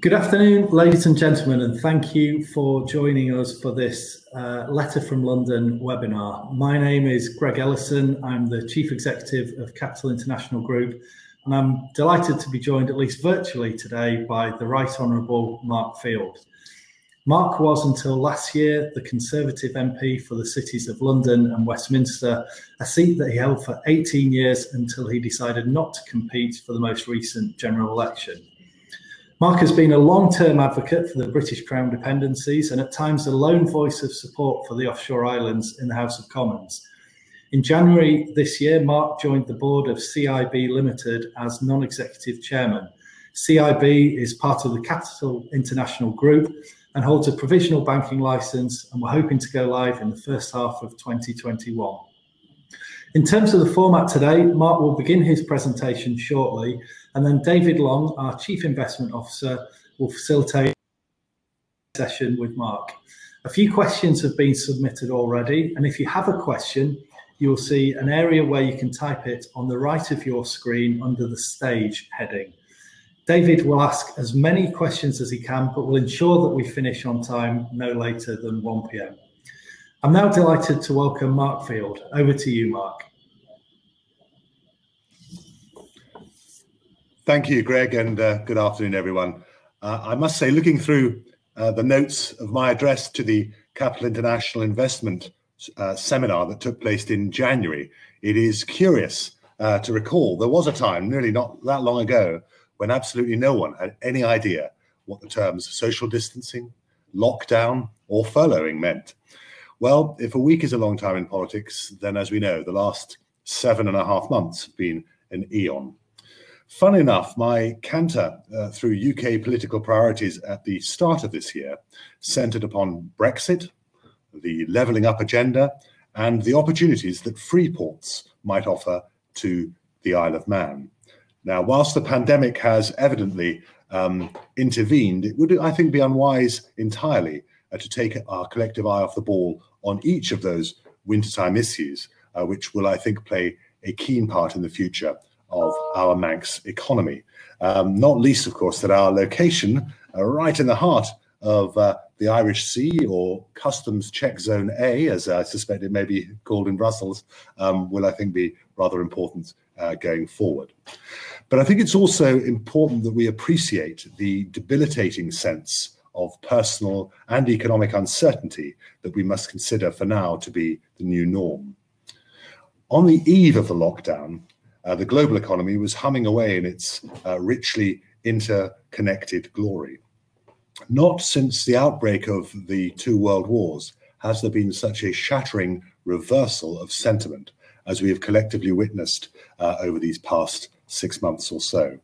Good afternoon, ladies and gentlemen, and thank you for joining us for this Letter from London webinar. My name is Greg Ellison. I'm the Chief Executive of Capital International Group, and I'm delighted to be joined, at least virtually today, by the Right Honourable Mark Field. Mark was, until last year, the Conservative MP for the cities of London and Westminster, a seat that he held for 18 years until he decided not to compete for the most recent general election. Mark has been a long-term advocate for the British Crown dependencies and at times a lone voice of support for the offshore islands in the House of Commons. In January this year, Mark joined the board of CIB Limited as non-executive chairman. CIB is part of the Capital International Group and holds a provisional banking licence, and we're hoping to go live in the first half of 2021. In terms of the format today, Mark will begin his presentation shortly, and then David Long, our Chief Investment Officer, will facilitate a session with Mark. A few questions have been submitted already, and if you have a question, you'll see an area where you can type it on the right of your screen under the stage heading. David will ask as many questions as he can, but will ensure that we finish on time no later than 1 p.m. I'm now delighted to welcome Mark Field. Over to you, Mark. Thank you, Greg, and good afternoon, everyone. I must say, looking through the notes of my address to the Capital International Investment seminar that took place in January, it is curious to recall there was a time, nearly not that long ago, when absolutely no one had any idea what the terms social distancing, lockdown, or furloughing meant. Well, if a week is a long time in politics, then as we know, the last 7.5 months have been an eon. Fun enough, my canter through UK political priorities at the start of this year centred upon Brexit, the levelling up agenda, and the opportunities that free ports might offer to the Isle of Man. Now, whilst the pandemic has evidently intervened, it would, I think, be unwise entirely to take our collective eye off the ball on each of those wintertime issues, which will, I think, play a keen part in the future of our Manx economy. Not least, of course, that our location, right in the heart of the Irish Sea, or Customs Check Zone A, as I suspect it may be called in Brussels, will, I think, be rather important going forward. But I think it's also important that we appreciate the debilitating sense of personal and economic uncertainty that we must consider for now to be the new norm. On the eve of the lockdown, the global economy was humming away in its richly interconnected glory. Not since the outbreak of the two world wars has there been such a shattering reversal of sentiment as we have collectively witnessed over these past 6 months or so.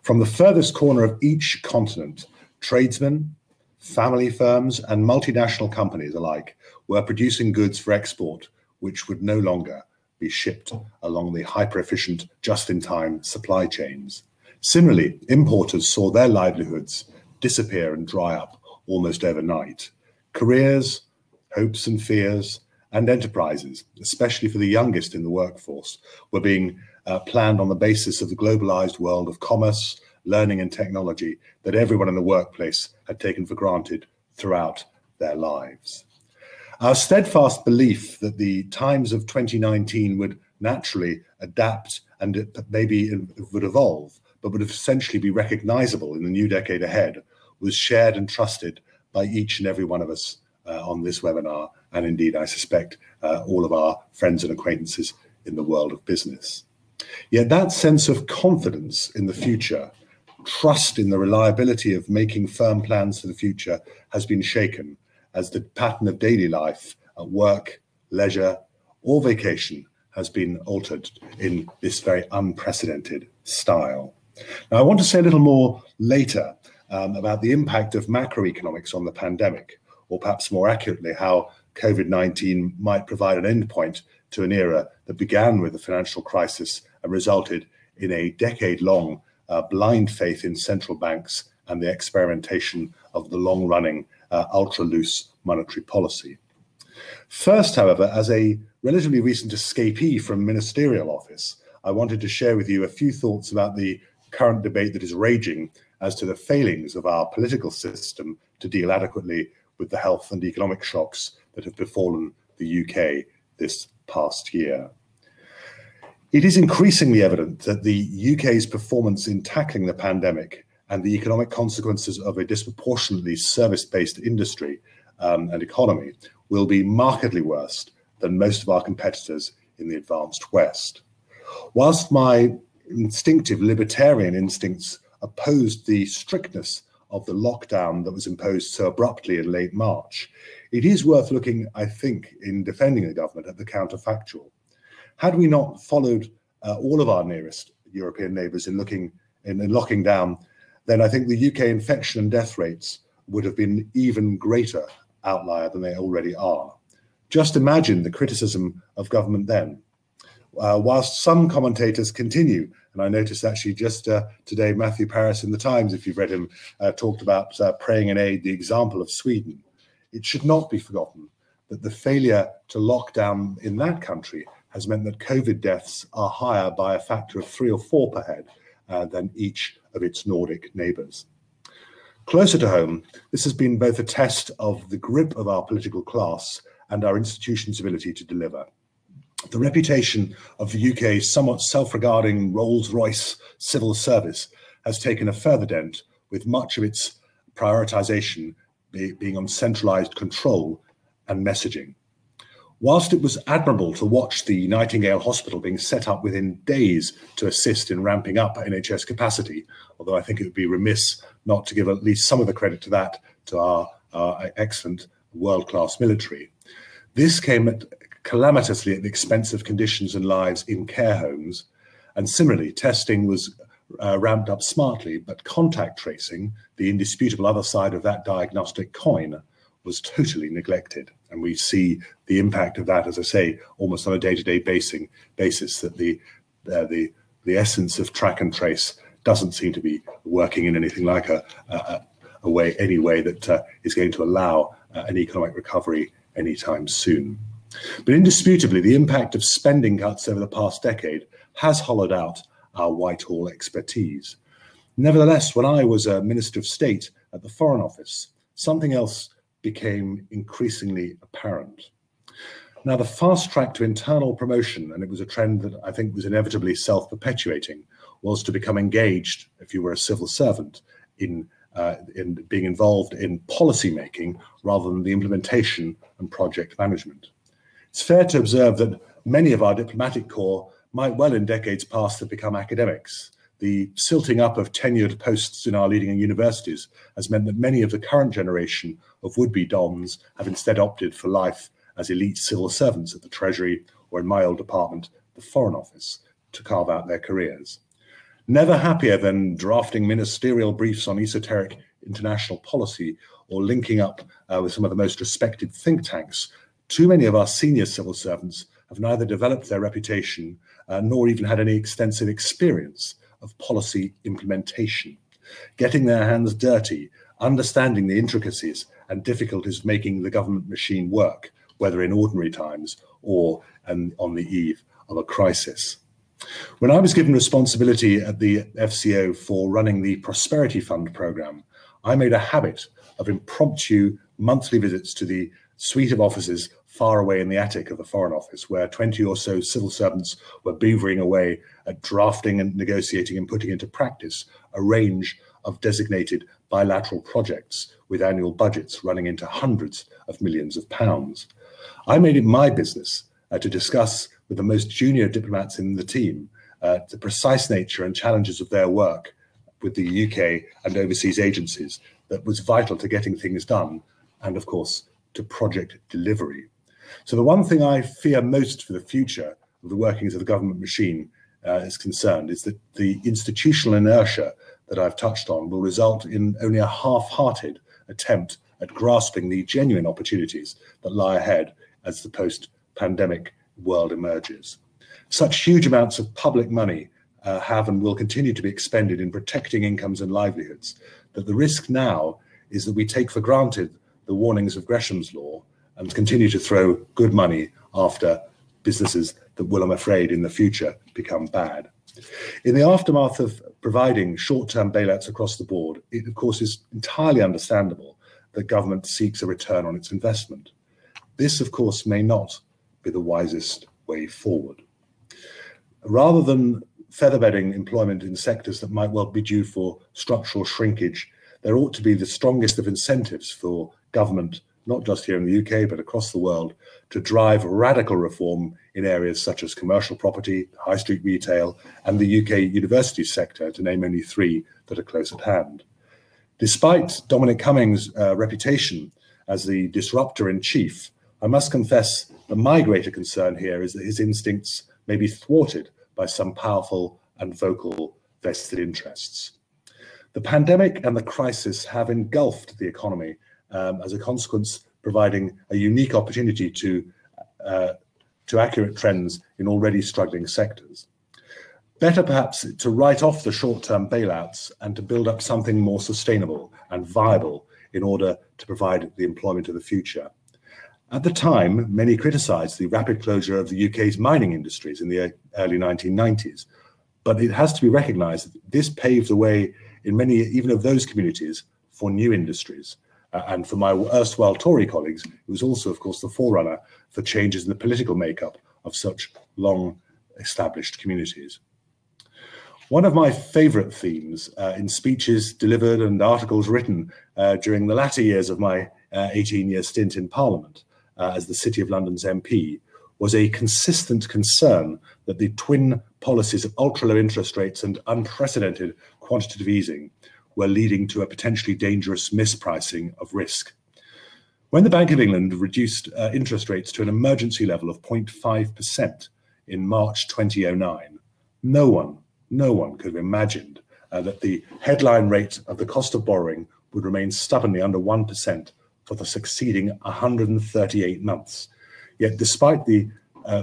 From the furthest corner of each continent, tradesmen, family firms, and multinational companies alike were producing goods for export which would no longer be shipped along the hyper-efficient, just-in-time supply chains. Similarly, importers saw their livelihoods disappear and dry up almost overnight. Careers, hopes and fears, and enterprises, especially for the youngest in the workforce, were being planned on the basis of the globalized world of commerce, learning and technology that everyone in the workplace had taken for granted throughout their lives. Our steadfast belief that the times of 2019 would naturally adapt and maybe would evolve, but would essentially be recognizable in the new decade ahead, was shared and trusted by each and every one of us on this webinar, and indeed, I suspect, all of our friends and acquaintances in the world of business. Yet that sense of confidence in the future, trust in the reliability of making firm plans for the future, has been shaken as the pattern of daily life at work, leisure, or vacation has been altered in this very unprecedented style. Now, I want to say a little more later about the impact of macroeconomics on the pandemic, or perhaps more accurately, how COVID-19 might provide an endpoint to an era that began with the financial crisis and resulted in a decade-long blind faith in central banks and the experimentation of the long-running ultra-loose monetary policy. First, however, as a relatively recent escapee from ministerial office, I wanted to share with you a few thoughts about the current debate that is raging as to the failings of our political system to deal adequately with the health and economic shocks that have befallen the UK this past year. It is increasingly evident that the UK's performance in tackling the pandemic and the economic consequences of a disproportionately service-based industry and economy will be markedly worse than most of our competitors in the advanced West. Whilst my instinctive libertarian instincts opposed the strictness of the lockdown that was imposed so abruptly in late March, it is worth looking, I think, in defending the government at the counterfactual. Had we not followed all of our nearest European neighbours in locking down, then I think the UK infection and death rates would have been even greater outlier than they already are. Just imagine the criticism of government then. Whilst some commentators continue, and I noticed actually just today Matthew Parris in the Times, if you've read him, talked about praying in aid the example of Sweden. It should not be forgotten that the failure to lock down in that country has meant that COVID deaths are higher by a factor of 3 or 4 per head than each of its Nordic neighbours. Closer to home, this has been both a test of the grip of our political class and our institutions' ability to deliver. The reputation of the UK's somewhat self-regarding Rolls-Royce civil service has taken a further dent, with much of its prioritisation being on centralised control and messaging. Whilst it was admirable to watch the Nightingale Hospital being set up within days to assist in ramping up NHS capacity, although I think it would be remiss not to give at least some of the credit to that to our excellent world-class military, this came calamitously at the expense of conditions and lives in care homes. And similarly, testing was ramped up smartly, but contact tracing, the indisputable other side of that diagnostic coin, was totally neglected. And we see the impact of that, as I say, almost on a day-to-day basis, that the essence of track and trace doesn't seem to be working in anything like any way that is going to allow an economic recovery anytime soon. But indisputably, the impact of spending cuts over the past decade has hollowed out our Whitehall expertise. Nevertheless, when I was a Minister of State at the Foreign Office, something else became increasingly apparent. Now, the fast track to internal promotion, and it was a trend that I think was inevitably self-perpetuating, was to become engaged, if you were a civil servant, in being involved in policy making rather than the implementation and project management. It's fair to observe that many of our diplomatic corps might well in decades past have become academics. The silting up of tenured posts in our leading universities has meant that many of the current generation of would-be dons have instead opted for life as elite civil servants at the Treasury, or in my old department, the Foreign Office, to carve out their careers. Never happier than drafting ministerial briefs on esoteric international policy or linking up with some of the most respected think tanks, too many of our senior civil servants have neither developed their reputation nor even had any extensive experience of policy implementation. Getting their hands dirty, understanding the intricacies and difficulties of making the government machine work, whether in ordinary times or on the eve of a crisis. When I was given responsibility at the FCO for running the Prosperity Fund programme, I made a habit of impromptu monthly visits to the suite of offices far away in the attic of the Foreign Office, where 20 or so civil servants were beavering away at drafting and negotiating and putting into practice a range of designated bilateral projects with annual budgets running into hundreds of millions of pounds. I made it my business to discuss with the most junior diplomats in the team the precise nature and challenges of their work with the UK and overseas agencies that was vital to getting things done, and of course to project delivery. So the one thing I fear most for the future of the workings of the government machine is concerned is that the institutional inertia that I've touched on will result in only a half-hearted attempt at grasping the genuine opportunities that lie ahead as the post-pandemic world emerges. Such huge amounts of public money have and will continue to be expended in protecting incomes and livelihoods, that the risk now is that we take for granted the warnings of Gresham's law and continue to throw good money after businesses that will, I'm afraid, in the future become bad. In the aftermath of providing short-term bailouts across the board, it of course is entirely understandable that government seeks a return on its investment. This, of course, may not be the wisest way forward. Rather than featherbedding employment in sectors that might well be due for structural shrinkage, there ought to be the strongest of incentives for government, not just here in the UK, but across the world, to drive radical reform in areas such as commercial property, high street retail, and the UK university sector, to name only three that are close at hand. Despite Dominic Cummings' reputation as the disruptor-in-chief, I must confess that my greater concern here is that his instincts may be thwarted by some powerful and vocal vested interests. The pandemic and the crisis have engulfed the economy, as a consequence, providing a unique opportunity to accurate trends in already struggling sectors. Better perhaps to write off the short-term bailouts and to build up something more sustainable and viable in order to provide the employment of the future. At the time, many criticised the rapid closure of the UK's mining industries in the early 1990s, but it has to be recognised that this paved the way in many, even of those communities, for new industries. And for my erstwhile Tory colleagues, it was also, of course, the forerunner for changes in the political makeup of such long-established communities. One of my favourite themes in speeches delivered and articles written during the latter years of my 18-year stint in Parliament as the City of London's MP was a consistent concern that the twin policies of ultra-low interest rates and unprecedented quantitative easing were leading to a potentially dangerous mispricing of risk. When the Bank of England reduced interest rates to an emergency level of 0.5% in March 2009, no one could have imagined that the headline rate of the cost of borrowing would remain stubbornly under 1% for the succeeding 138 months. Yet despite the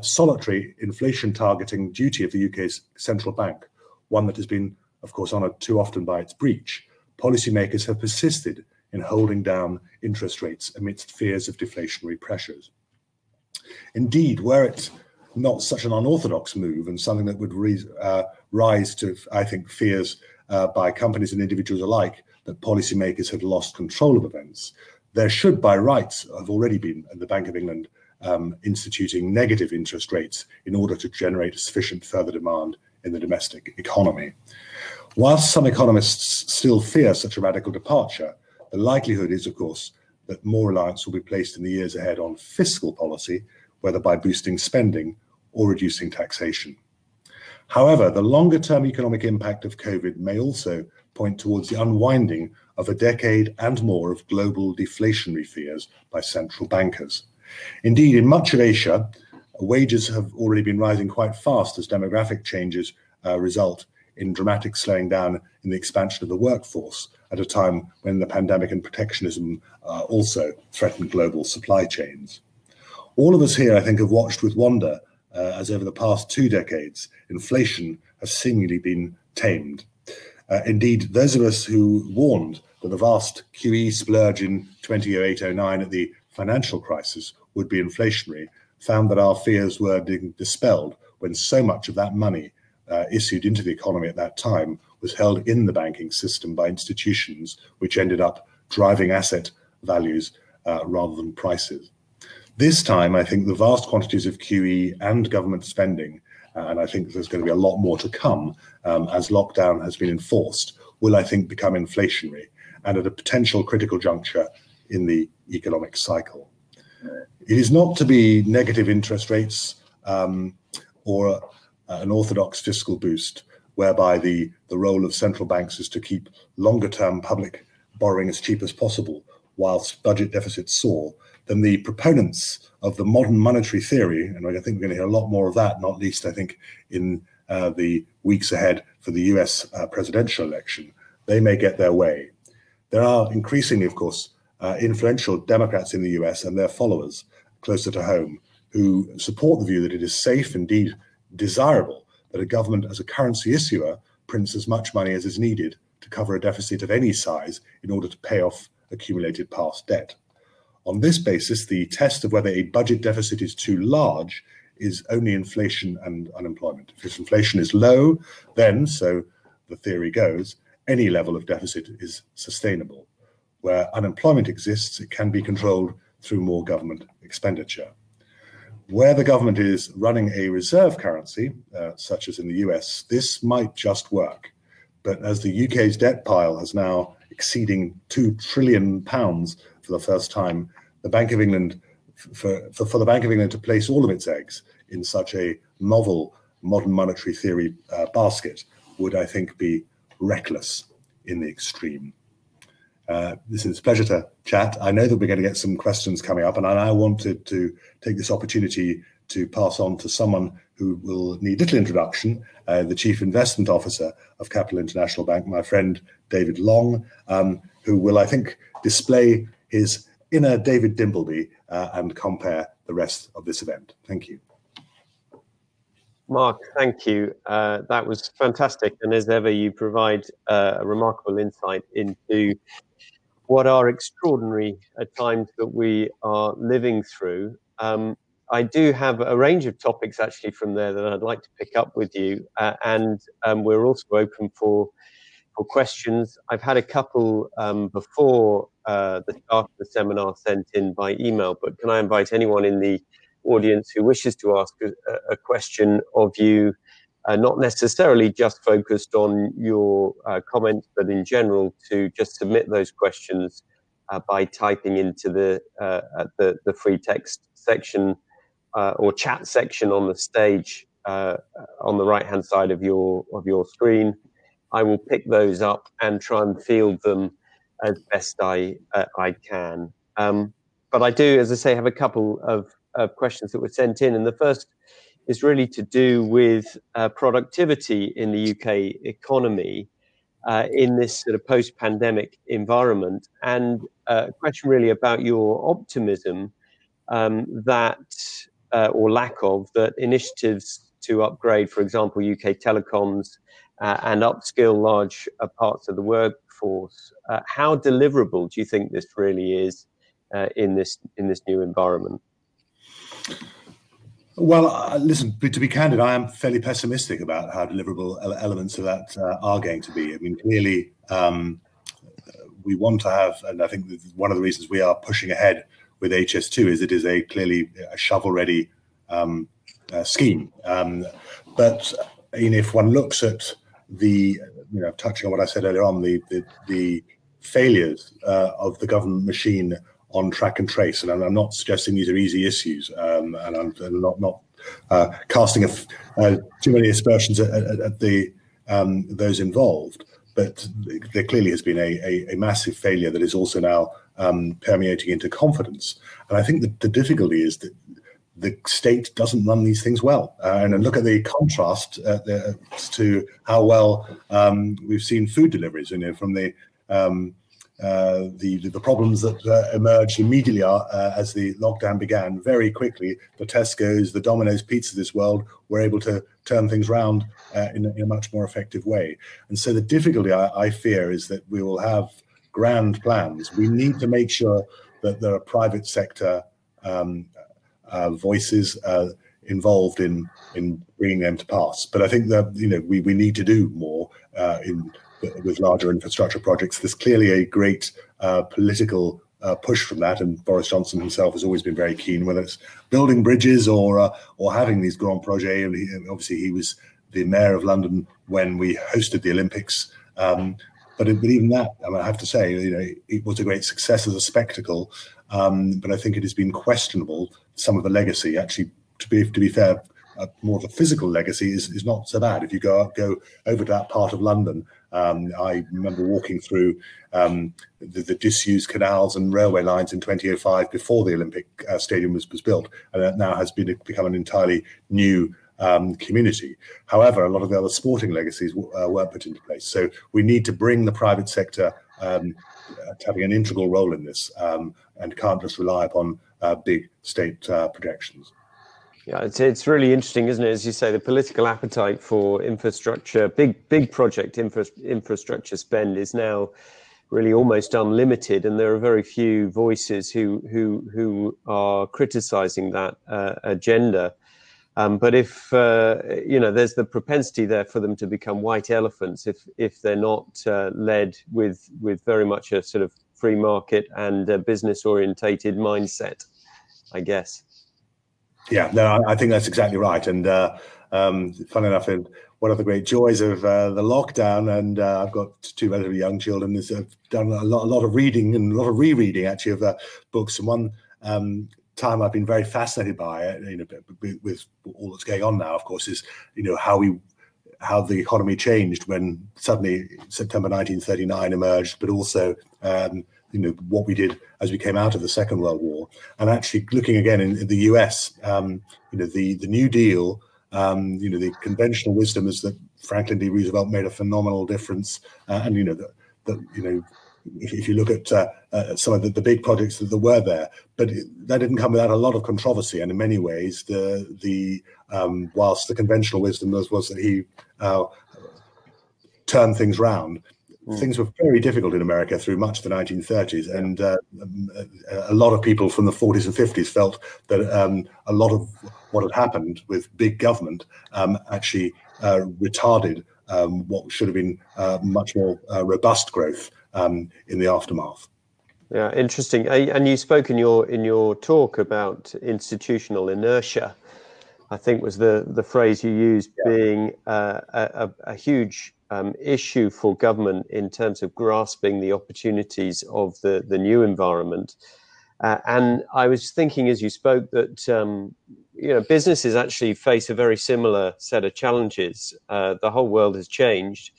solitary inflation targeting duty of the UK's central bank, one that has been, of course, honoured too often by its breach, policymakers have persisted in holding down interest rates amidst fears of deflationary pressures. Indeed, were it not such an unorthodox move and something that would rise to, I think, fears by companies and individuals alike that policymakers had lost control of events, there should, by rights, have already been at the Bank of England instituting negative interest rates in order to generate sufficient further demand in the domestic economy. Whilst some economists still fear such a radical departure, the likelihood is, of course, that more reliance will be placed in the years ahead on fiscal policy, whether by boosting spending or reducing taxation. However, the longer-term economic impact of COVID may also point towards the unwinding of a decade and more of global deflationary fears by central bankers. Indeed, in much of Asia, wages have already been rising quite fast as demographic changes result in dramatic slowing down in the expansion of the workforce at a time when the pandemic and protectionism also threaten global supply chains. All of us here, I think, have watched with wonder as over the past 2 decades, inflation has seemingly been tamed. Indeed, those of us who warned that the vast QE splurge in 2008-09 at the financial crisis would be inflationary found that our fears were dispelled when so much of that money issued into the economy at that time was held in the banking system by institutions which ended up driving asset values rather than prices. This time, I think the vast quantities of QE and government spending, and I think there's going to be a lot more to come as lockdown has been enforced, will, I think, become inflationary and at a potential critical juncture in the economic cycle. It is not to be negative interest rates or an orthodox fiscal boost, whereby the role of central banks is to keep longer-term public borrowing as cheap as possible whilst budget deficits soar, then the proponents of the modern monetary theory, and I think we're going to hear a lot more of that, not least, I think, in the weeks ahead for the US presidential election, they may get their way. There are increasingly, of course, influential Democrats in the US and their followers closer to home who support the view that it is safe, indeed desirable, that a government as a currency issuer prints as much money as is needed to cover a deficit of any size in order to pay off accumulated past debt. On this basis, the test of whether a budget deficit is too large is only inflation and unemployment. If inflation is low, then, so the theory goes, any level of deficit is sustainable. Where unemployment exists, it can be controlled through more government expenditure. Where the government is running a reserve currency, such as in the US, this might just work. But as the UK's debt pile is now exceeding £2 trillion for the first time, the Bank of England, for the Bank of England to place all of its eggs in such a novel modern monetary theory basket would, I think, be reckless in the extreme. This is a pleasure to chat. I know that we're going to get some questions coming up, and I wanted to take this opportunity to pass on to someone who will need little introduction, the Chief Investment Officer of Capital International Bank, my friend David Long, who will, I think, display his inner David Dimbleby and compare the rest of this event. Thank you. Mark, thank you. That was fantastic. And as ever, you provide a remarkable insight into what are extraordinary times that we are living through. I do have a range of topics actually from there that I'd like to pick up with you. And we're also open for questions. I've had a couple before the start of the seminar sent in by email, but can I invite anyone in the audience who wishes to ask a question of you, not necessarily just focused on your comments, but in general, to just submit those questions by typing into the free text section or chat section on the stage on the right-hand side of your screen. I will pick those up and try and field them as best I can. But I do, as I say, have a couple of questions that were sent in, and the first is really to do with productivity in the UK economy in this sort of post-pandemic environment, and a question really about your optimism that, or lack of, that initiatives to upgrade, for example, UK telecoms and upskill large parts of the workforce, how deliverable do you think this really is in this new environment? Well, listen, to be candid, I am fairly pessimistic about how deliverable elements of that are going to be. I mean, clearly, we want to have, and I think one of the reasons we are pushing ahead with HS2 is it is clearly a shovel-ready scheme. But if one looks at the, touching on what I said earlier on, the failures of the government machine on track and trace, and I'm not suggesting these are easy issues, and I'm not casting too many aspersions at those involved, but there clearly has been a massive failure that is also now permeating into confidence. And I think that the difficulty is that the state doesn't run these things well. And look at the contrast to how well we've seen food deliveries, from the problems that emerged immediately as the lockdown began. Very quickly, the Tesco's, the Domino's Pizza of this world were able to turn things around in a much more effective way. And so the difficulty I fear is that we will have grand plans. We need to make sure that there are private sector voices involved in bringing them to pass. But I think that we need to do more with larger infrastructure projects. There's clearly a great political push from that, and Boris Johnson himself has always been very keen, whether it's building bridges or having these grand projets. And obviously he was the mayor of London when we hosted the Olympics. But even that, I have to say, it was a great success as a spectacle. But I think it has been questionable. Some of the legacy, actually, to be fair, more of a physical legacy is not so bad. If you go over to that part of London, I remember walking through the disused canals and railway lines in 2005 before the Olympic Stadium was built, and that now has become an entirely new community. However, a lot of the other sporting legacies weren't put into place. So we need to bring the private sector having an integral role in this, and can't just rely upon big state projections. Yeah, it's really interesting, isn't it? As you say, the political appetite for infrastructure, big project infrastructure spend is now really almost unlimited, and there are very few voices who are criticising that agenda. But if there's the propensity there for them to become white elephants if they're not led with very much a sort of free market and business orientated mindset, I guess. Yeah, no, I think that's exactly right. And funny enough, one of the great joys of the lockdown, and I've got two relatively young children, is I've done a lot of reading and a lot of rereading actually of books. And one time I've been very fascinated by it, with all that's going on now, of course, is how the economy changed when suddenly September 1939 emerged, but also what we did as we came out of the Second World War, and actually looking again in the US, the New Deal, the conventional wisdom is that Franklin D. Roosevelt made a phenomenal difference, and if you look at some of the big projects that were there, but that didn't come without a lot of controversy, and in many ways, whilst the conventional wisdom was that he turned things round. Things were very difficult in America through much of the 1930s, and a lot of people from the 40s and 50s felt that a lot of what had happened with big government actually retarded what should have been much more robust growth in the aftermath. Yeah, interesting. And you spoke in your talk about institutional inertia, I think was the phrase you used, being a huge issue for government in terms of grasping the opportunities of the new environment. And I was thinking as you spoke that businesses actually face a very similar set of challenges. The whole world has changed,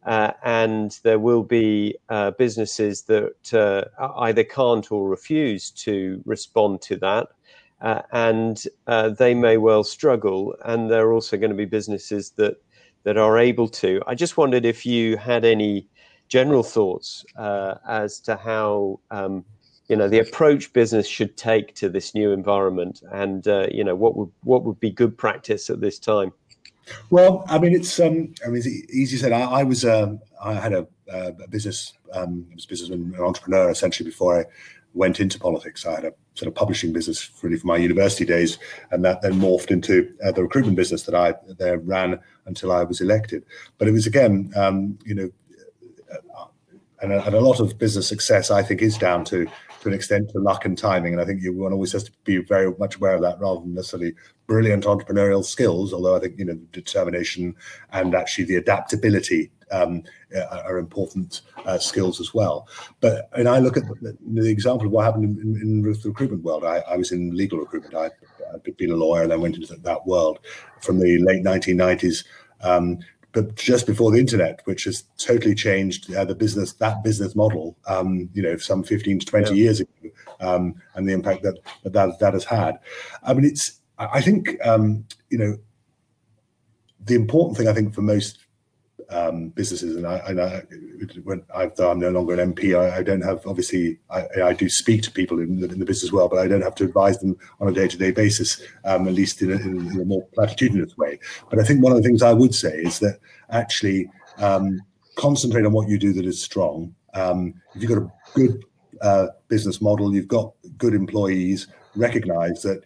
and there will be businesses that either can't or refuse to respond to that. And they may well struggle, and there are also going to be businesses that are able to. I just wondered if you had any general thoughts as to how the approach business should take to this new environment, and what would be good practice at this time. Well, I mean, it's easy said. I had a business, I was a businessman, an entrepreneur essentially before I went into politics. I had a sort of publishing business really for my university days, and that then morphed into the recruitment business that I ran until I was elected. But it was again, and a lot of business success, I think, is down to an extent to luck and timing. And I think one always has to be very much aware of that, rather than necessarily brilliant entrepreneurial skills. Although I think determination and actually the adaptability are important skills as well. But I look at the example of what happened in the recruitment world. I was in legal recruitment. I'd been a lawyer and then went into that world from the late 1990s. But just before the internet, which has totally changed that business model, some 15 to 20 years ago, and the impact that has had. I mean, I think the important thing, I think, for most businesses, and I'm no longer an MP, I don't have, obviously, I do speak to people in the business world, but I don't have to advise them on a day-to-day basis, at least in a more platitudinous way. But I think one of the things I would say is that actually concentrate on what you do that is strong. If you've got a good business model, you've got good employees, recognize that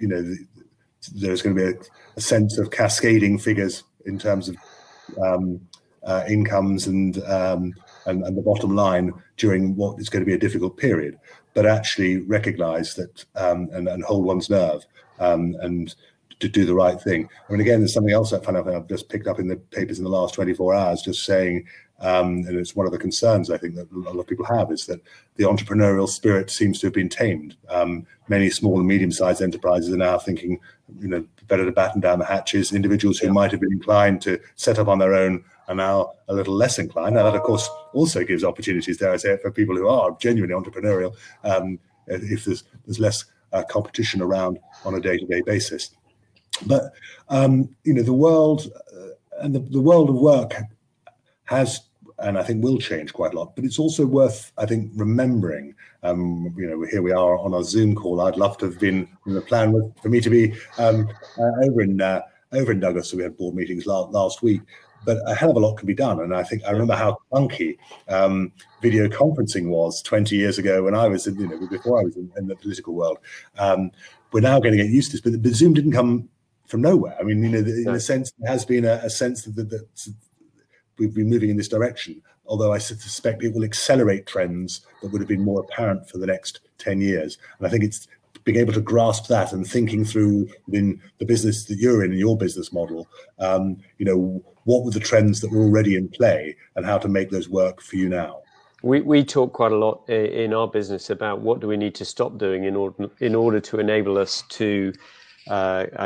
there's going to be a sense of cascading figures in terms of incomes and the bottom line during what is going to be a difficult period, but actually recognize that and hold one's nerve and to do the right thing. I mean, again, there's something else I've just picked up in the papers in the last 24 hours, just saying, and it's one of the concerns I think that a lot of people have, is that the entrepreneurial spirit seems to have been tamed. Many small and medium-sized enterprises are now thinking, better to batten down the hatches. Individuals who might have been inclined to set up on their own are now a little less inclined. Now, that, of course, also gives opportunities, dare I say it, for people who are genuinely entrepreneurial, if there's less competition around on a day-to-day basis. But, the world and the world of work has, and I think will change quite a lot, but it's also worth, I think, remembering. Here we are on our Zoom call. I'd love to have been, the plan was for me to be over in Douglas, so we had board meetings last week. But a hell of a lot can be done, and I remember how clunky video conferencing was 20 years ago when I was, before I was in the political world. We're now going to get used to this, but Zoom didn't come from nowhere. I mean, in a sense, there has been a sense that we've been moving in this direction, although I suspect it will accelerate trends that would have been more apparent for the next 10 years. And I think it's being able to grasp that and thinking through in the business that you're in your business model, what were the trends that were already in play and how to make those work for you now? We talk quite a lot in our business about what do we need to stop doing in order to enable us to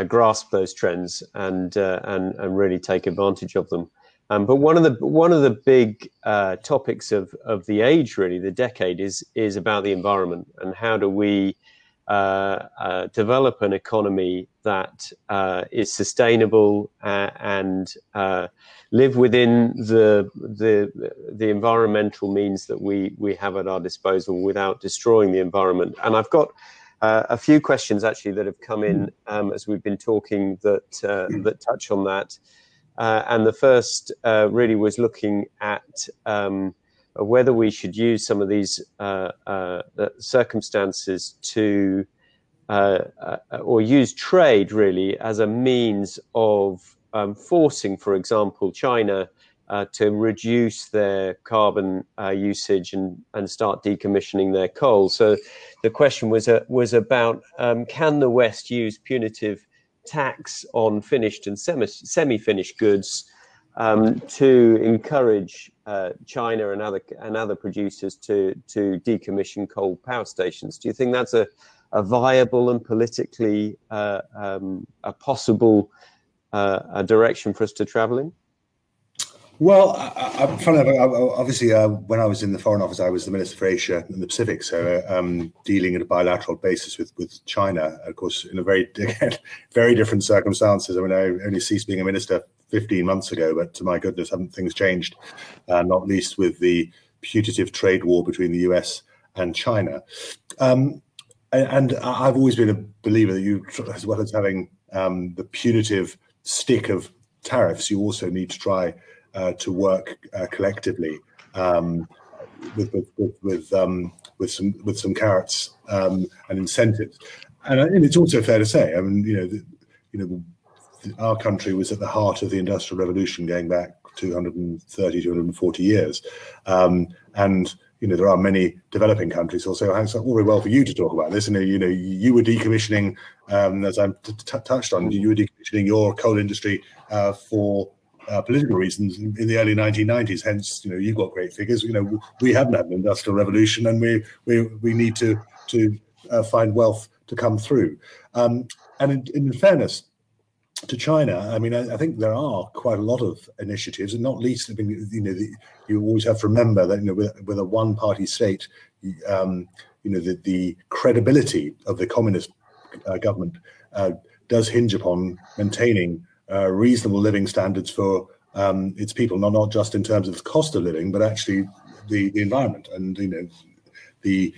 grasp those trends and really take advantage of them. But one of the big topics of the age, really, the decade, is about the environment and how do we develop an economy that is sustainable and live within the environmental means that we have at our disposal without destroying the environment. And I've got a few questions actually that have come in as we've been talking that touch on that. And the first really was looking at whether we should use some of these circumstances to or use trade really as a means of forcing, for example, China to reduce their carbon usage and start decommissioning their coal. So the question was about can the West use punitive tax on finished and semi-finished goods to encourage China and other producers to decommission coal power stations? Do you think that's a viable and politically a possible direction for us to travel in? Well, obviously, when I was in the Foreign Office, I was the Minister for Asia and the Pacific, so dealing at a bilateral basis with China, of course, in a very different circumstances. I mean, I only ceased being a minister 15 months ago, but to my goodness, haven't things changed, not least with the putative trade war between the US and China. And I've always been a believer that you, as well as having the punitive stick of tariffs, you also need to try to work collectively with some carrots and incentives. And it's also fair to say, I mean, our country was at the heart of the Industrial Revolution going back 230, 240 years. And there are many developing countries also. It's all very well for you to talk about this. And you were decommissioning, as I touched on, you were decommissioning your coal industry for political reasons in the early 1990s. Hence, you've got great figures. We haven't had an industrial revolution, and we need to find wealth to come through. And in fairness to China, I mean, I think there are quite a lot of initiatives, and not least, I mean, you always have to remember that with a one-party state, the credibility of the communist government does hinge upon maintaining reasonable living standards for its people, not just in terms of the cost of living, but actually the environment. And the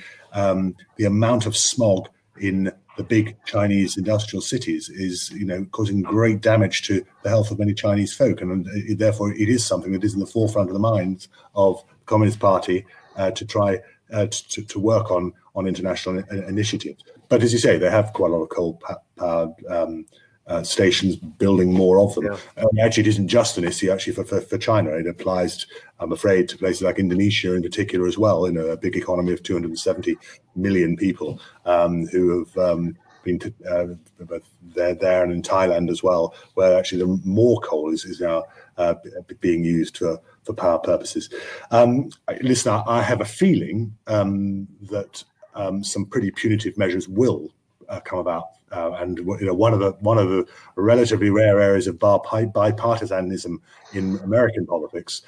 amount of smog in the big Chinese industrial cities is causing great damage to the health of many Chinese folk, and therefore it is something that is in the forefront of the minds of the Communist Party to try to work on international initiatives. But as you say, they have quite a lot of coal-powered stations, building more of them. Yeah. Actually, it isn't just an issue actually for China. It applies, I'm afraid, to places like Indonesia in particular as well, a big economy of 270 million people who have been there and in Thailand as well, where actually more coal is now being used for power purposes. Listen, I have a feeling that some pretty punitive measures will come about. And one of the relatively rare areas of bipartisanism in American politics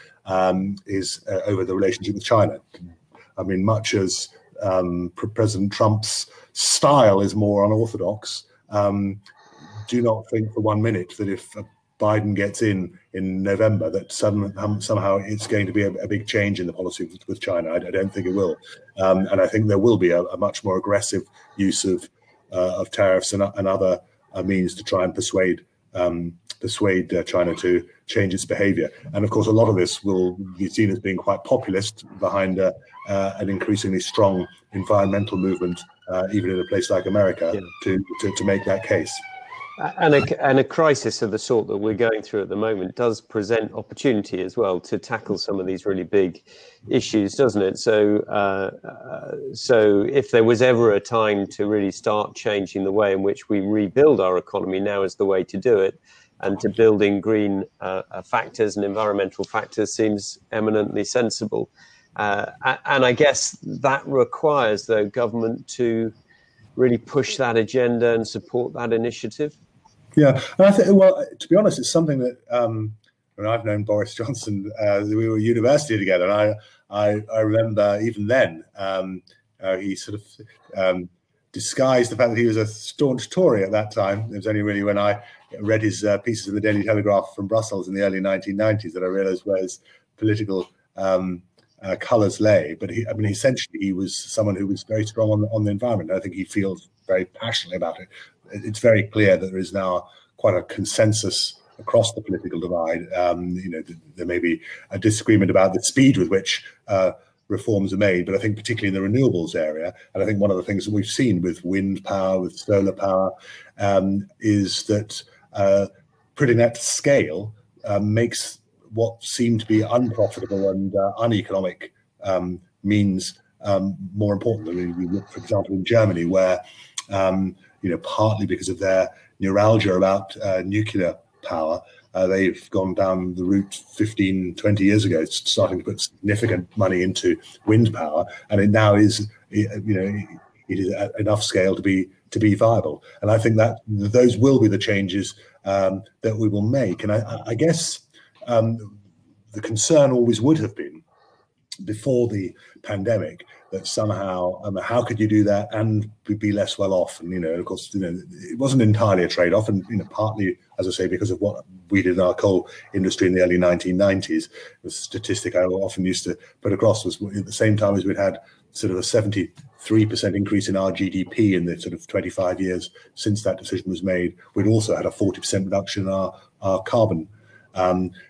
is over the relationship with China. I mean, much as President Trump's style is more unorthodox, do not think for 1 minute that if Biden gets in November that somehow it's going to be a big change in the policy with China. I don't think it will, and I think there will be a much more aggressive use of tariffs and other means to try and persuade China to change its behavior. And of course, a lot of this will be seen as being quite populist behind an increasingly strong environmental movement, even in a place like America, to make that case. And a crisis of the sort that we're going through at the moment does present opportunity as well to tackle some of these really big issues, doesn't it? So if there was ever a time to really start changing the way in which we rebuild our economy, now is the way to do it. And to building green factors and environmental factors seems eminently sensible. And I guess that requires, though, government to really push that agenda and support that initiative. Yeah, and I think, well, to be honest, it's something that when I've known Boris Johnson, we were at university together, and I remember even then he sort of disguised the fact that he was a staunch Tory at that time. It was only really when I read his pieces in the Daily Telegraph from Brussels in the early 1990s that I realised where his political colours lay. But I mean, essentially, he was someone who was very strong on the environment. I think he feels very passionately about it. It's very clear that there is now quite a consensus across the political divide. There may be a disagreement about the speed with which reforms are made, but I think particularly in the renewables area, and I think one of the things that we've seen with wind power, with solar power, is that putting that to scale makes what seem to be unprofitable and uneconomic means more important. I mean, we look, for example, in Germany, where partly because of their neuralgia about nuclear power, they've gone down the route 15, 20 years ago, starting to put significant money into wind power, and it now is, it is at enough scale to be viable. And I think that those will be the changes that we will make. And I guess the concern always would have been, before the pandemic, that somehow how could you do that and be less well off? And of course, it wasn't entirely a trade-off, and partly, as I say, because of what we did in our coal industry in the early 1990s. The statistic I often used to put across was, at the same time as we'd had sort of a 73% increase in our GDP in the sort of 25 years since that decision was made, we'd also had a 40% reduction in our carbon.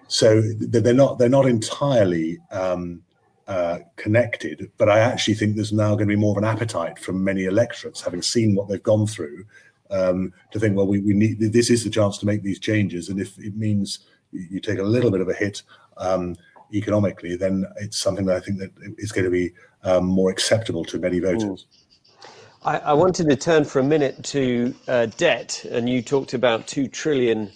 So they're not entirely connected, but I actually think there's now going to be more of an appetite from many electorates, having seen what they've gone through, to think, well, we need, this is the chance to make these changes, and if it means you take a little bit of a hit economically, then it's something that I think that is going to be more acceptable to many voters. I wanted to turn for a minute to debt, and you talked about £2 trillion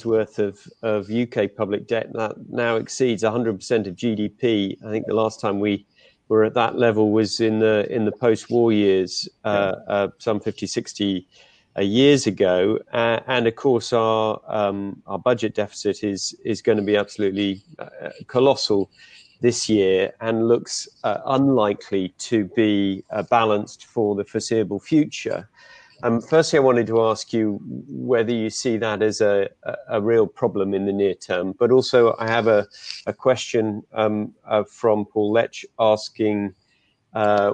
worth of UK public debt that now exceeds 100% of GDP. I think the last time we were at that level was in the post-war years, some 50, 60 years ago. And of course, our budget deficit is going to be absolutely colossal this year, and looks unlikely to be balanced for the foreseeable future. Firstly, I wanted to ask you whether you see that as a real problem in the near term, but also I have a question from Paul Lech asking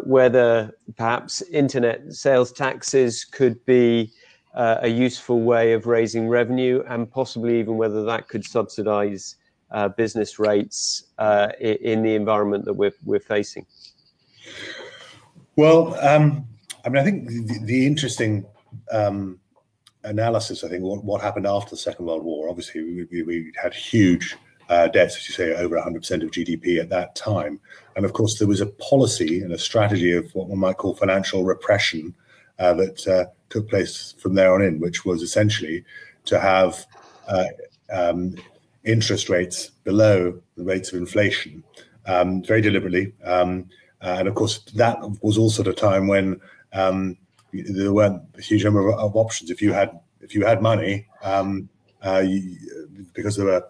whether perhaps internet sales taxes could be a useful way of raising revenue, and possibly even whether that could subsidise business rates in the environment that we're facing. Well, I mean, I think the interesting analysis, I think, what happened after the Second World War, obviously we had huge debts, as you say, over 100% of GDP at that time. And of course, there was a policy and a strategy of what one might call financial repression that took place from there on in, which was essentially to have interest rates below the rates of inflation, very deliberately. And of course, that was also at a time when there weren't a huge number of options. If you had money, because there were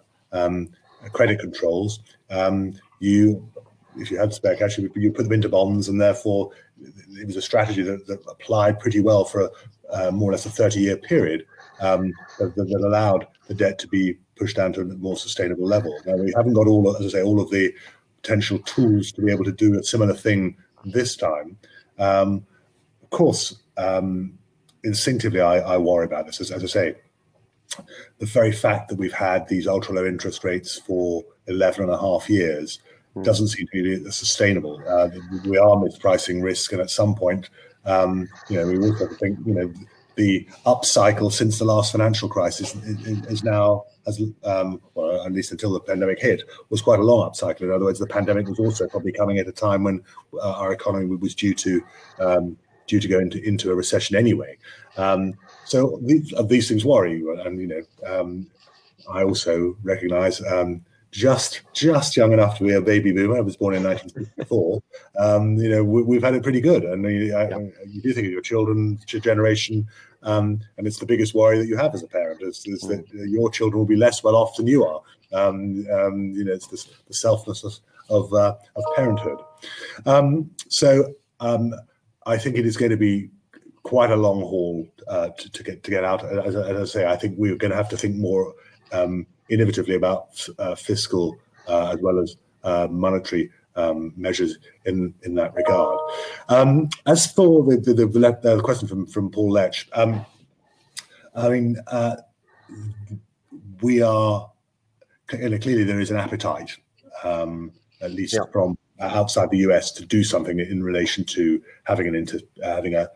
credit controls, if you had spare cash, you put them into bonds, and therefore it was a strategy that applied pretty well for more or less a 30-year period, that allowed the debt to be pushed down to a more sustainable level. Now, we haven't got all of the potential tools to be able to do a similar thing this time. Of course, instinctively, I worry about this. As I say, the very fact that we've had these ultra low interest rates for 11 and a half years doesn't seem to be sustainable. We are mispricing risk, and at some point, we also have to think, the upcycle since the last financial crisis is now, well, at least until the pandemic hit, was quite a long upcycle. In other words, the pandemic was also probably coming at a time when our economy was due to go into a recession anyway. So these things worry you, and I also recognise just young enough to be a baby boomer. I was born in 1964. We've had it pretty good, and you do think of your children's generation, and it's the biggest worry that you have as a parent is that your children will be less well off than you are. It's the selflessness of parenthood. So I think it is going to be quite a long haul to get out. As I say, I think we're going to have to think more innovatively about fiscal as well as monetary measures in that regard. As for the question from Paul Lech, we are clearly there is an appetite, at least from outside the US, to do something in relation to having a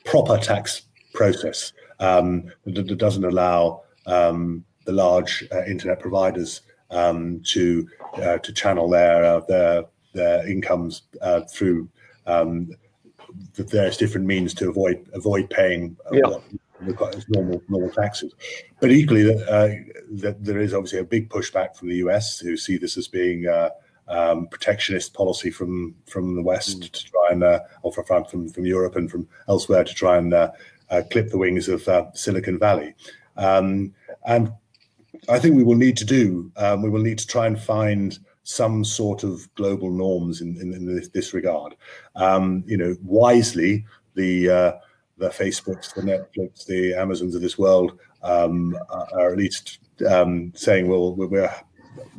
proper tax process that doesn't allow the large internet providers to channel their incomes through the various different means to avoid paying normal taxes. But equally, that there is obviously a big pushback from the US, who see this as being protectionist policy from the West to try and, or from Europe and from elsewhere to try and clip the wings of Silicon Valley. And I think we will need to try and find some sort of global norms in this regard. Wisely, the Facebooks, the Netflix, the Amazons of this world are at least saying, well,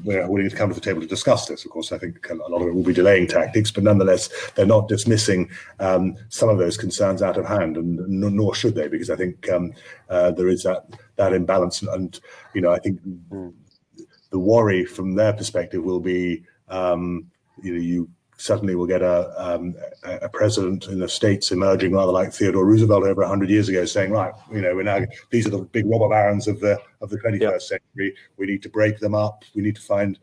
we're willing to come to the table to discuss this. Of course, I think a lot of it will be delaying tactics, but nonetheless, they're not dismissing some of those concerns out of hand, and nor should they, because I think there is that imbalance. And I think the worry from their perspective will be, you suddenly will get a president in the States emerging rather like Theodore Roosevelt over 100 years ago, saying, right, these are the big robber barons of the 21st century. We need to break them up. We need to find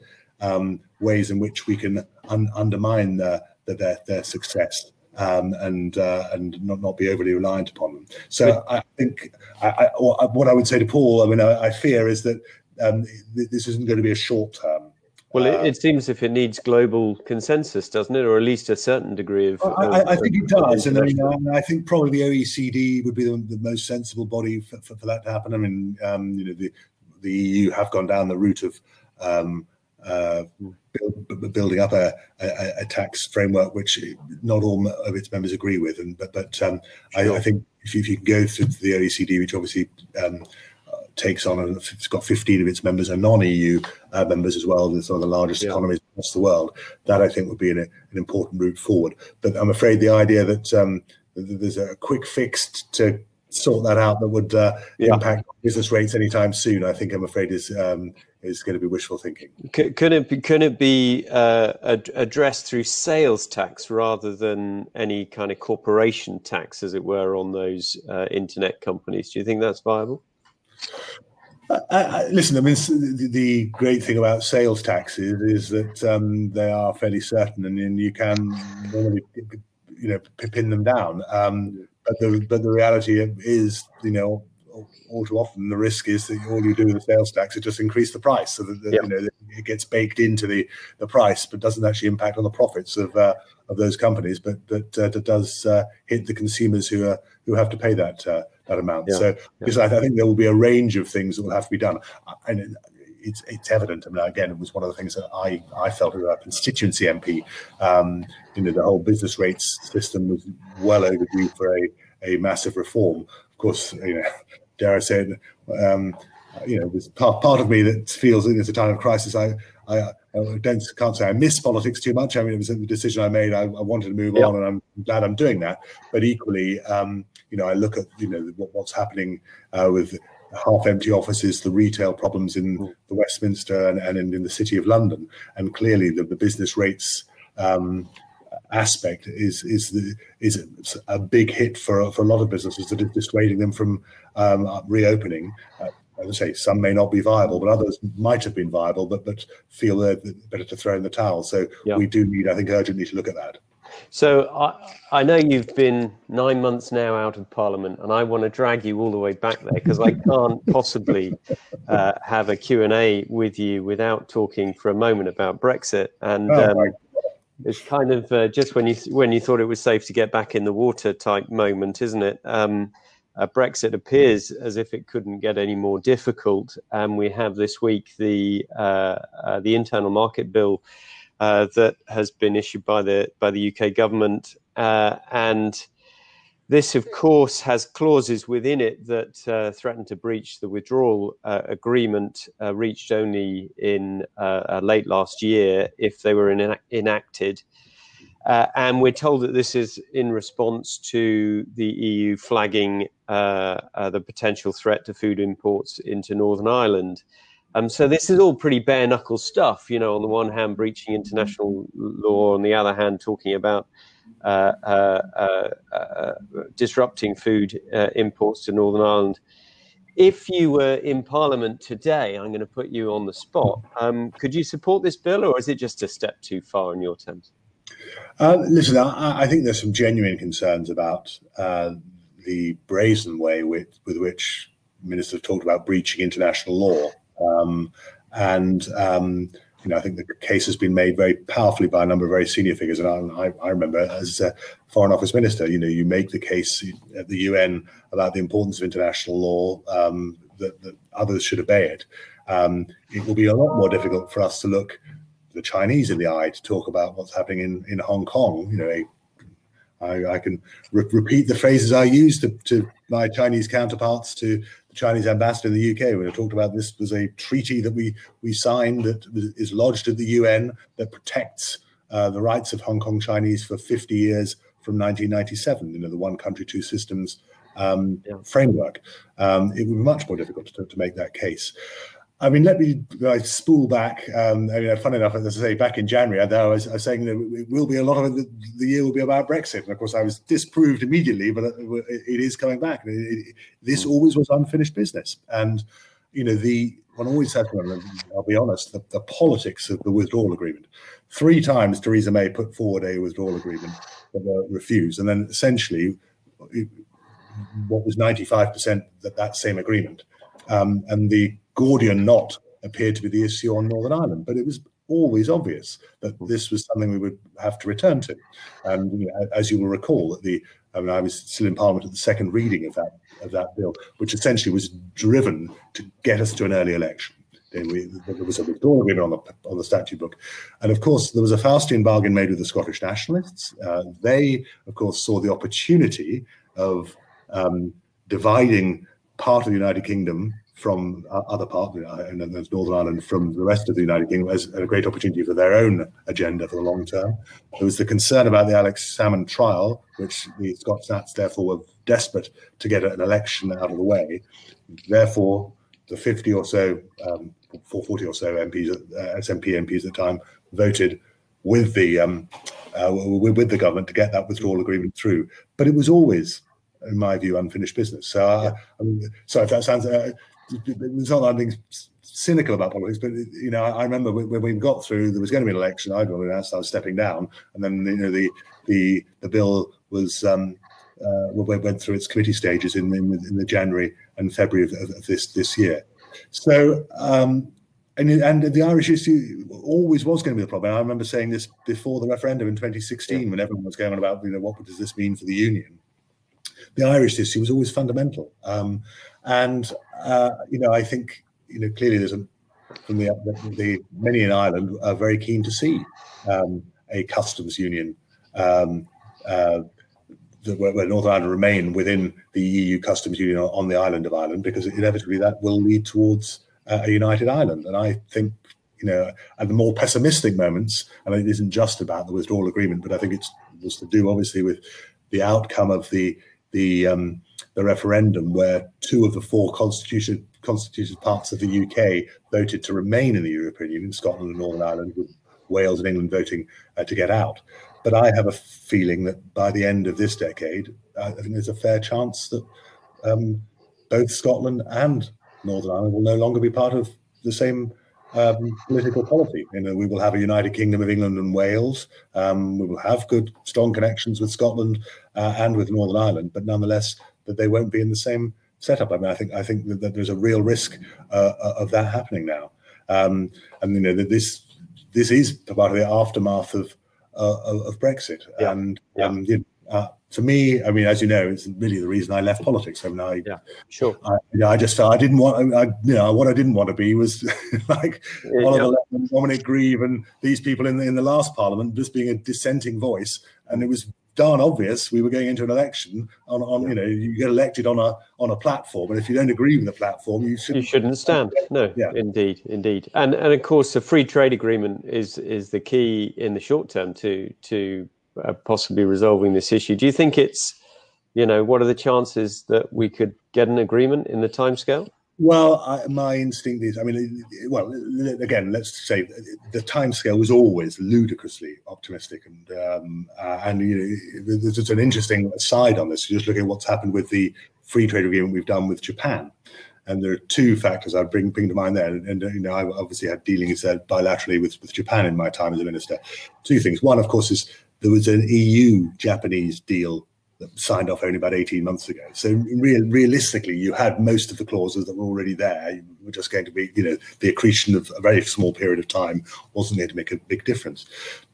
ways in which we can undermine their success and not be overly reliant upon them. So I think what I would say to Paul, I fear is that this isn't going to be a short term. Well, it seems if it needs global consensus, doesn't it, or at least a certain degree of. I think it does, and I think probably the OECD would be the most sensible body for that to happen. The EU have gone down the route of building up a tax framework which not all of its members agree with, I think if you can go through the OECD, which obviously takes on, and it's got 15 of its members are non-EU members as well, some of the largest economies across the world, that I think would be an important route forward. But I'm afraid the idea that there's a quick fix to sort that out that would impact business rates anytime soon, I'm afraid is going to be wishful thinking. Can it be addressed through sales tax rather than any kind of corporation tax, as it were, on those internet companies? Do you think that's viable? Listen, the great thing about sales taxes is that they are fairly certain, and you can normally, pin them down. But the reality is, all too often the risk is that all you do with the sales tax is just increase the price, so that it gets baked into the price, but doesn't actually impact on the profits of those companies, but that does hit the consumers who have to pay that amount. So because I think there will be a range of things that will have to be done, and it's evident. Again, it was one of the things that I felt as a constituency MP. The whole business rates system was well overdue for a massive reform. Of course, dare I say it, there's part of me that feels that it's a time of crisis. I can't say I miss politics too much. It was a decision I made. I wanted to move on, and I'm glad I'm doing that. But equally, I look at what's happening with half-empty offices, the retail problems in the Westminster and in the City of London, and clearly the business rates aspect is a big hit for a lot of businesses, that is dissuading them from reopening. As I say, some may not be viable, but others might have been viable, but feel they're better to throw in the towel. So we do need, I think, urgently to look at that. So I know you've been 9 months now out of Parliament, and I want to drag you all the way back there, because I can't possibly have a Q&A with you without talking for a moment about Brexit. And it's kind of just when you thought it was safe to get back in the water type moment, isn't it? Brexit appears as if it couldn't get any more difficult, and we have this week the internal market bill that has been issued by the UK government, and this, of course, has clauses within it that threaten to breach the withdrawal agreement reached only in late last year if they were enacted. And we're told that this is in response to the EU flagging the potential threat to food imports into Northern Ireland. So this is all pretty bare knuckle stuff, you know, on the one hand breaching international law, on the other hand talking about disrupting food imports to Northern Ireland. If you were in Parliament today, I'm going to put you on the spot. Could you support this bill, or is it just a step too far in your terms? Listen, I think there's some genuine concerns about the brazen way with which ministers talked about breaching international law. You know, I think the case has been made very powerfully by a number of very senior figures. And I remember, as a Foreign Office Minister, you know, you make the case at the UN about the importance of international law, that others should obey it. It will be a lot more difficult for us to look the Chinese in the eye to talk about what's happening in Hong Kong. You know, I can repeat the phrases I used to my Chinese counterparts, to the Chinese ambassador in the UK, when I talked about this was a treaty that we signed that is lodged at the UN that protects the rights of Hong Kong Chinese for 50 years from 1997. You know, the one country, two systems framework. It would be much more difficult to make that case. I mean, let me spool back. I mean, funny enough, as I say, back in January, I was saying that it will be a lot of the year will be about Brexit. And of course, I was disproved immediately, but it is coming back. This always was unfinished business. And, you know, one always has to, I'll be honest, the politics of the withdrawal agreement. 3 times Theresa May put forward a withdrawal agreement that were refused. And then essentially, what was 95% that same agreement. And the Gordian knot appeared to be the issue on Northern Ireland, but it was always obvious that this was something we would have to return to. And you know, as you will recall, that I was still in Parliament at the second reading of that bill, which essentially was driven to get us to an early election. There was a withdrawal agreement on the statute book, and of course there was a Faustian bargain made with the Scottish nationalists. They, of course, saw the opportunity of dividing part of the United Kingdom from other parts, and then there's Northern Ireland from the rest of the United Kingdom, as a great opportunity for their own agenda for the long term. There was the concern about the Alex Salmond trial, which the Scots Nats therefore were desperate to get an election out of the way. Therefore, the 50 or so, 440 or so MPs, SNP MPs at the time, voted with the government to get that withdrawal agreement through. But it was always, in my view, unfinished business. So, I mean, so if that sounds, it's not that I'm being cynical about politics, but you know, I remember when we got through, there was going to be an election. I announced I was stepping down, and then you know the bill was went through its committee stages in the January and February of this year. So. And the Irish issue always was going to be the problem. I remember saying this before the referendum in 2016, when everyone was going on about, you know, what does this mean for the union? The Irish issue was always fundamental, you know, I think, you know, clearly there's from the many in Ireland are very keen to see a customs union where Northern Ireland remain within the EU customs union on the island of Ireland, because inevitably that will lead towards a united Ireland. And I think, you know, at the more pessimistic moments, and it isn't just about the withdrawal agreement, but I think it's to do obviously with the outcome of the referendum, where 2 of the 4 constituted parts of the UK voted to remain in the European Union, Scotland and Northern Ireland, with Wales and England voting to get out. But I have a feeling that by the end of this decade, I think there's a fair chance that both Scotland and Northern Ireland will no longer be part of the same political polity. We will have a United Kingdom of England and Wales. We will have good, strong connections with Scotland and with Northern Ireland, but nonetheless, that they won't be in the same setup. I mean, I think that there's a real risk of that happening now. And that this is part of the aftermath of Brexit. Yeah. And for me, I mean, as you know, it's really the reason I left politics. I mean, I just felt I didn't want. What I didn't want to be was like Oliver Letman, Dominic Grieve, and these people in the last Parliament, just being a dissenting voice. And it was darn obvious we were going into an election on you get elected on a platform, and if you don't agree with the platform, you shouldn't stand. No, indeed. And of course, a free trade agreement is the key in the short term to possibly resolving this issue. Do you think it's, what are the chances that we could get an agreement in the timescale? Well, my instinct is, again, let's say the timescale was always ludicrously optimistic, and there's an interesting aside on this. You just look at what's happened with the free trade agreement we've done with Japan, and there are two factors I'd bring to mind there. And I obviously had dealings bilaterally with Japan in my time as a minister. Two things. One, of course, is there was an EU-Japanese deal that signed off only about 18 months ago. So realistically, you had most of the clauses that were already there. You were just going to be, the accretion of a very small period of time wasn't going to make a big difference.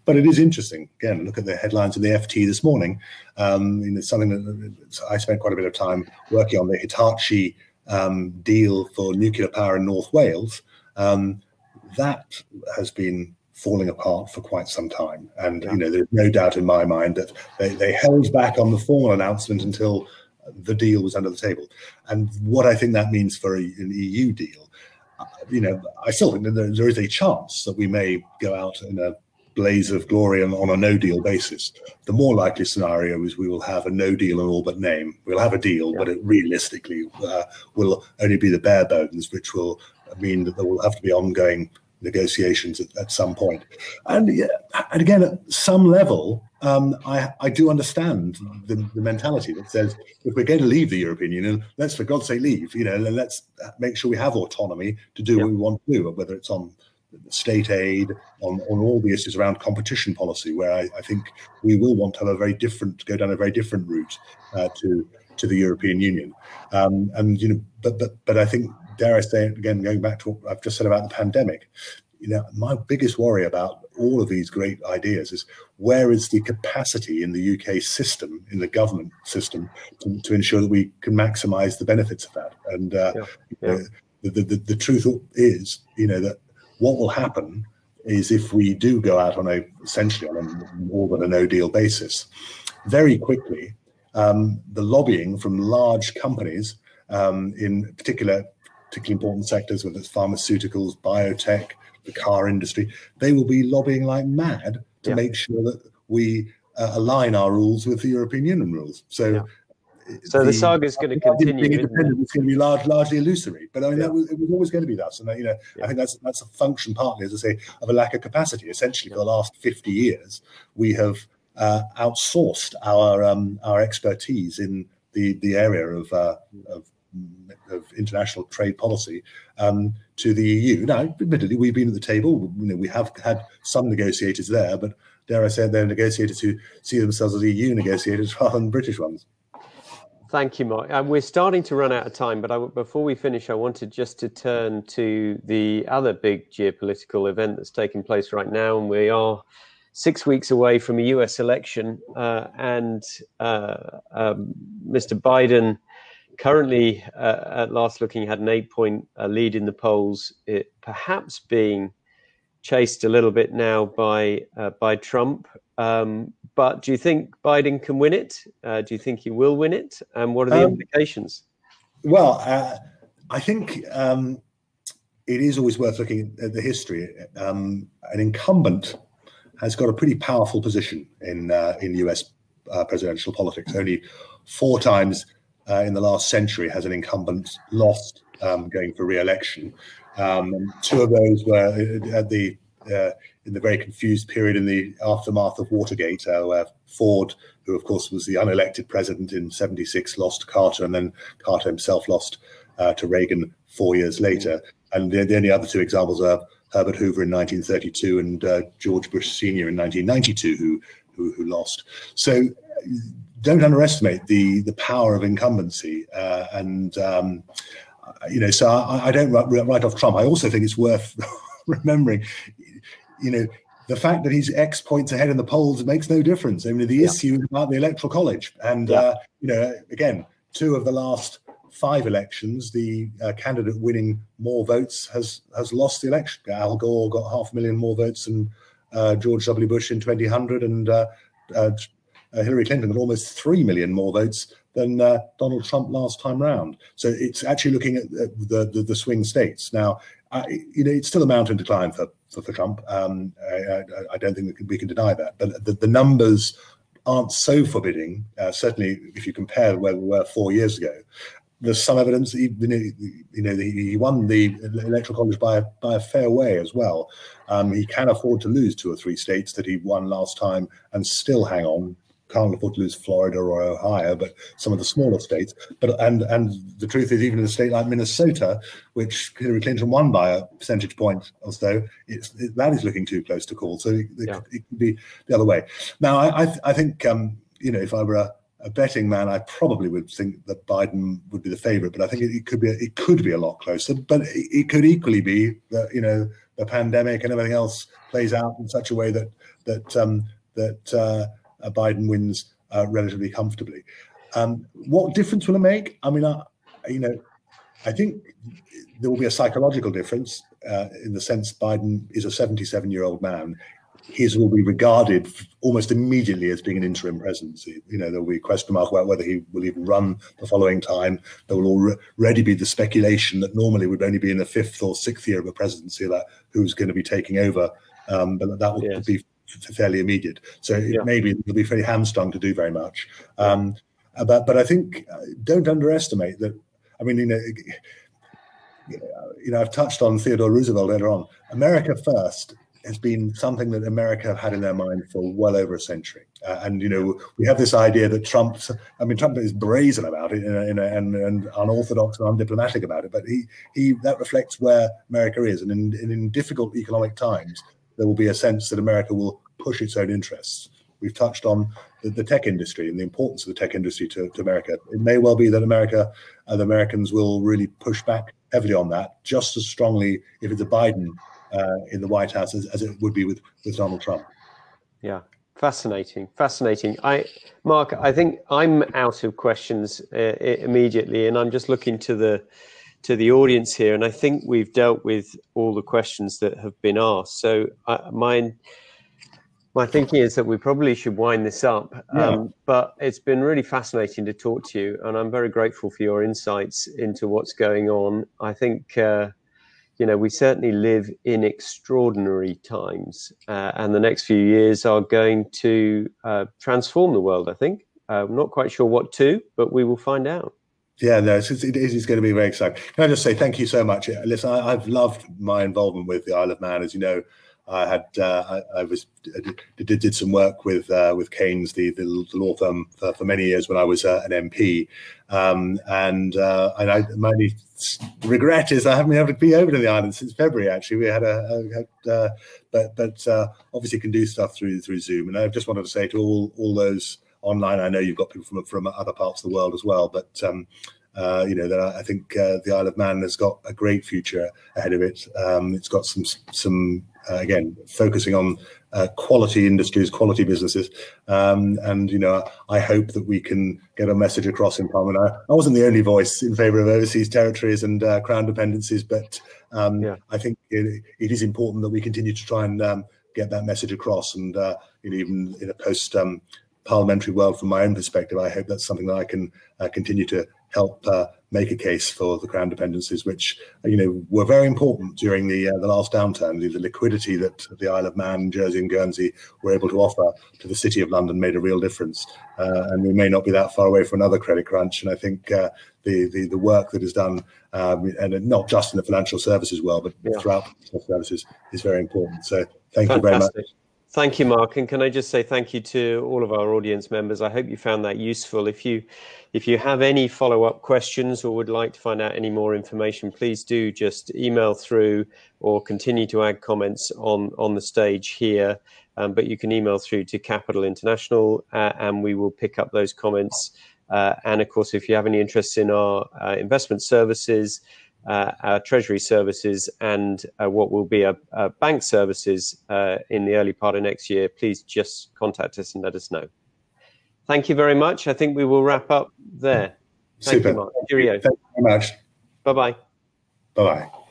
But it is interesting. Again, look at the headlines in the FT this morning. It's something that I spent quite a bit of time working on, the Hitachi deal for nuclear power in North Wales. That has been falling apart for quite some time, and there's no doubt in my mind that they held back on the formal announcement until the deal was under the table. And what I think that means for an EU deal, I still think that there is a chance that we may go out in a blaze of glory on a no deal basis. The more likely scenario is we will have a no deal in all but name. We'll have a deal, but it realistically will only be the bare bones, which will mean that there will have to be ongoing negotiations at some point. And again, at some level, I do understand the mentality that says, if we're going to leave the European Union, let's for God's sake leave. Let's make sure we have autonomy to do what we want to do, whether it's on state aid, on all the issues around competition policy, where I think we will want to have go down a very different route to the European Union. But I think, dare I say it again, going back to what I've just said about the pandemic, my biggest worry about all of these great ideas is, where is the capacity in the UK system, in the government system, to ensure that we can maximise the benefits of that? And the truth is, that what will happen is, if we do go out essentially on a more than a no deal basis, very quickly, the lobbying from large companies in particularly important sectors, whether it's pharmaceuticals, biotech, the car industry, they will be lobbying like mad to make sure that we align our rules with the European Union rules. So the saga is going to continue. It's going to be largely illusory, but I mean, it was always going to be that. And I think that's a function, partly, as I say, of a lack of capacity. Essentially, for the last 50 years, we have outsourced our expertise in the area of international trade policy to the EU. Now, admittedly, we've been at the table. We have had some negotiators there, but dare I say, they're negotiators who see themselves as EU negotiators rather than British ones. Thank you, Mark. We're starting to run out of time, but before we finish, I wanted just to turn to the other big geopolitical event that's taking place right now, and we are 6 weeks away from a US election, and Mr. Biden currently, at last looking, had an 8-point lead in the polls, it perhaps being chased a little bit now by Trump. But do you think Biden can win it? Do you think he will win it? And what are the implications? Well, I think it is always worth looking at the history. An incumbent has got a pretty powerful position in US presidential politics. Only 4 times in the last century has an incumbent lost going for re-election. 2 of those were at the in the very confused period in the aftermath of Watergate, where Ford, who of course was the unelected president in '76, lost to Carter, and then Carter himself lost to Reagan 4 years later. And the only other two examples are Herbert Hoover in 1932 and George Bush Sr. in 1992, who lost. So don't underestimate the power of incumbency. So I don't write off Trump. I also think it's worth remembering, the fact that he's X points ahead in the polls makes no difference. I mean, the issue is about the Electoral College. And, again, 2 of the last 5 elections, the candidate winning more votes has lost the election. Al Gore got 500,000 more votes than George W. Bush in 2000, and Hillary Clinton got almost 3 million more votes than Donald Trump last time round. So it's actually looking at the swing states. Now, it's still a mountain to climb for Trump. I don't think we can deny that. But the numbers aren't so forbidding. Certainly, if you compare where we were 4 years ago, there's some evidence that he won the Electoral College by a fair way as well. He can afford to lose 2 or 3 states that he won last time and still hang on. Can't afford to lose Florida or Ohio, but some of the smaller states. But and the truth is, even in a state like Minnesota, which Hillary Clinton won by a percentage point or so, that is looking too close to call. So it could be the other way. Now, I think if I were a betting man, I probably would think that Biden would be the favorite. But I think it could be a lot closer. But it could equally be that the pandemic and everything else plays out in such a way that Biden wins relatively comfortably. What difference will it make? I mean, I think there will be a psychological difference in the sense Biden is a 77-year-old man. His will be regarded almost immediately as being an interim presidency. There will be a question mark about whether he will even run the following time. There will already be the speculation that normally would only be in the 5th or 6th year of a presidency about who's going to be taking over. But that will be fairly immediate. So maybe it'll be fairly hamstrung to do very much. But I think don't underestimate that. I mean, I've touched on Theodore Roosevelt later on. America First has been something that America have had in their mind for well over a century. And we have this idea that Trump is brazen about it and unorthodox and undiplomatic about it. But that reflects where America is. And in difficult economic times, there will be a sense that America will push its own interests. We've touched on the tech industry and the importance of the tech industry to America. It may well be that the Americans will really push back heavily on that, just as strongly if it's a Biden in the White House as it would be with Donald Trump. Yeah, fascinating. Mark, I think I'm out of questions immediately, and I'm just looking to the audience here, and I think we've dealt with all the questions that have been asked. So my thinking is that we probably should wind this up. But it's been really fascinating to talk to you, and I'm very grateful for your insights into what's going on. I think we certainly live in extraordinary times, and the next few years are going to transform the world. I think I'm not quite sure what to, but we will find out. Yeah, no, it's going to be very exciting. Can I just say thank you so much? Listen, I've loved my involvement with the Isle of Man. As you know, I did some work with Keynes, the law firm, for many years when I was an MP, and my only regret is I haven't been able to be over to the island since February. Actually, we had but obviously can do stuff through Zoom. And I just wanted to say to all those online, I know you've got people from other parts of the world as well, but that I think the Isle of Man has got a great future ahead of it. It's got some again, focusing on quality industries, quality businesses. And, I hope that we can get a message across in Parliament. I wasn't the only voice in favour of overseas territories and crown dependencies, but I think it is important that we continue to try and get that message across. And, even in a post-parliamentary world, from my own perspective, I hope that's something that I can continue to help make a case for the Crown dependencies, which were very important during the last downturn. The liquidity that the Isle of Man, Jersey and Guernsey were able to offer to the City of London made a real difference, and we may not be that far away from another credit crunch. And I think the work that is done, and not just in the financial services world, but throughout the services, is very important. So thank you very much. Thank you, Mark. And can I just say thank you to all of our audience members. I hope you found that useful. If you have any follow-up questions or would like to find out any more information, please do just email through or continue to add comments on the stage here. But you can email through to Capital International and we will pick up those comments. And of course, if you have any interest in our investment services, our treasury services and what will be a bank services in the early part of next year, please just contact us and let us know. Thank you very much. I think we will wrap up there. Thank you, Mark. Cheerio. Thank you very much. Bye-bye. Bye-bye.